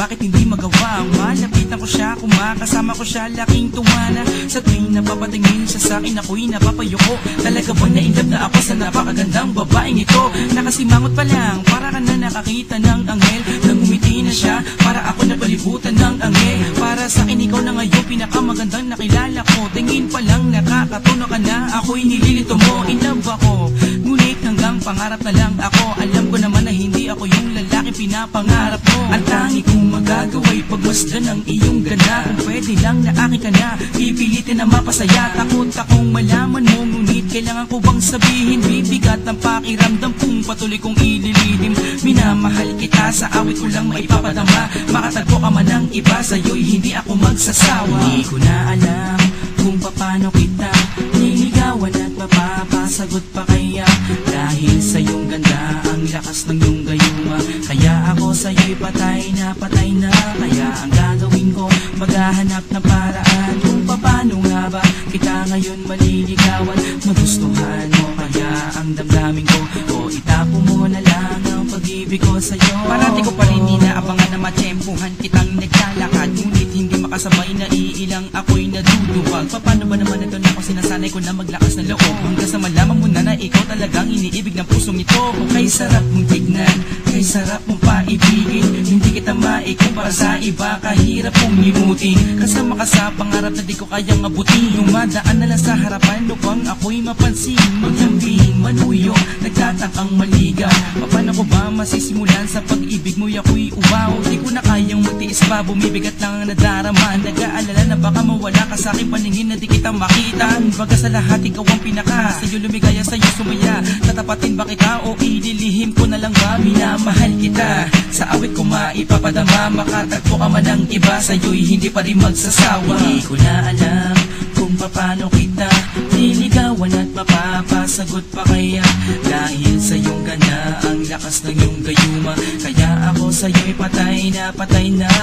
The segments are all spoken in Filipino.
bakit hindi magawa? Malapitan ko siya, kumakasama ko siya, laking tuwana. Sa tuwing napapatingin siya sa akin, ako'y napapayuko. Talaga bang nainlove na ako sa napakagandang babaeng ito? Nakasimangot pa lang, para ka na nakakita ng anghel. Nangumiti na siya, para ako napalibutan ng anghel. Para sa akin ikaw na ngayon pinakamagandang nakilala ko. Tingin pa lang nakakatuno ka na, ako'y nililito mo. In love ako, ngunit hanggang pangarap na lang ako. Alam ko naman na hindi ako yung lalaki pinapangarap mo. Ang tangi kong magagawa'y pagmasdan ng iyong ganda. Kung pwede lang na akin ka na, pipilitin na mapasaya. Takot akong malaman mo, ngunit kailangan ko bang sabihin? Bibigat ang pakiramdam kung patuloy kong ililihim. Minamahal kita, sa awit ko lang maipapadama. Makatagpo ka man ng iba, sa'yo'y hindi ako magsasawa. Hindi ko na alam kung paano kita niligawan at mapapasagot pa kaya. Dahil sa iyong ganda, ang lakas ng iyong gayuma. Kaya ako sa'yo'y patay na kaya ang gagawin ko, maghahanap ng paraan kung paano nga ba kita ngayon maliligawan. Magustuhan mo kaya ang damdamin ko, o itapo mo na lang ang pag-ibig ko sa'yo. Parati ko pa rin inaabangan na matsyempuhan kitang naglalakad, ngunit hindi makasabay na iilang ako'y naduduwag. Paano ba naman ito na ako sinasanay ko na maglakas ng loob, hanggang sa malaman mo na ikaw talagang iniibig ng pusong ito. Kay sarap mong tignan, kay sarap mong paibigin, hindi kita maikumpara sa iba, kahirap mong limutin. Kasama ka sa pangarap na di ko kayang abutin. Dumadaan na lang sa harapan upang ako'y mapansin. Maghambing, manuyo, nagtatakang maligaw. Paano ko ba masisimulan sa pag-ibig mo? Ako'y uwaw, di ko na kayang magtiis pa, bumibigat lang ang nadarama. Nag-aalala na baka mawala ka sa aking paningin na di kita makita. Baga sa lahat ikaw ang pinaka, sa'yo lumigaya, sa'yo sumaya. Tatapatin ba kita o ililihim ko na lang ba? Minamahal kita, sa awit ko maipapadama. Makatagpo ka man ng iba, sa'yo'y hindi pa rin magsasawa. Hindi ko na alam kung paano kita niligawan at mapapasagot pa kaya. Dahil sa iyong ganda, ang lakas ng iyong gayuma. Kaya ako sa'yo'y patay na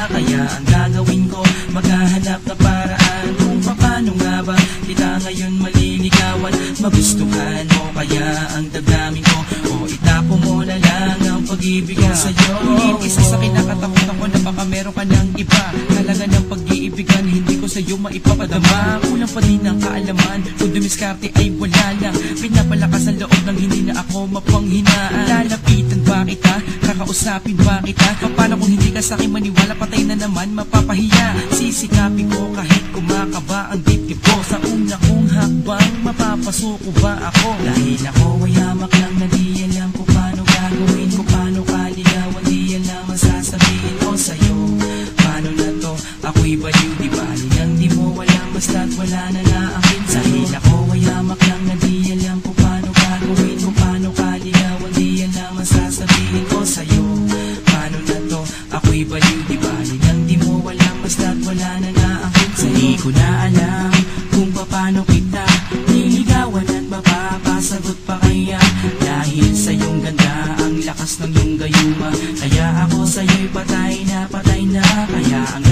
kaya ang gagawin ko, maghahanap na paraan kung paano nga ba kita ngayon maliligawan. Magustuhan mo kaya ang damdamin ko, o itapo mo na lang ang pag-ibig ko sa'yo. Ngunit isa sa kinakatakutan ko na baka meron ka ng iba. Talaga ng pag-iibigan, hindi ko sa'yo maipapadama. Kulang pa din ang kaalaman, kung dumiskarte ay wala lang. Pinapalakas ang loob ng hindi na ako mapanghinaan. Lalapitan ba kita? Kakausapin ba kita? Paano kung hindi ka sa'kin maniwala? Patay na naman, mapapahiya. Sisikapin ko kahit kumakaba ang dibdib ko. Sa una kong hakbang, mapapasuko ba ako? Dahil ako ay hamak lang na di alam kung paano gagawin ko, paano kaligawan, di alam ang sasabihin ko sa'yo. Paano na to? Ako'y baliw, di bali nang di mo walang basta't wala na naakin sa'yo. Dahil ako ay hamak lang na di alam kung paano gagawin ko, paano kaligawan, di alam ang sasabihin ko sa'yo. Paano na to? Ako'y baliw, di bali nang di mo walang basta't wala na naakin sa'yo. Hindi ko na alam kung paano kita niligawan at mapapasagot pa kaya. Dahil sa iyong ganda, ang lakas ng iyong gayuma. Kaya ako sa'yo'y patay na kaya ang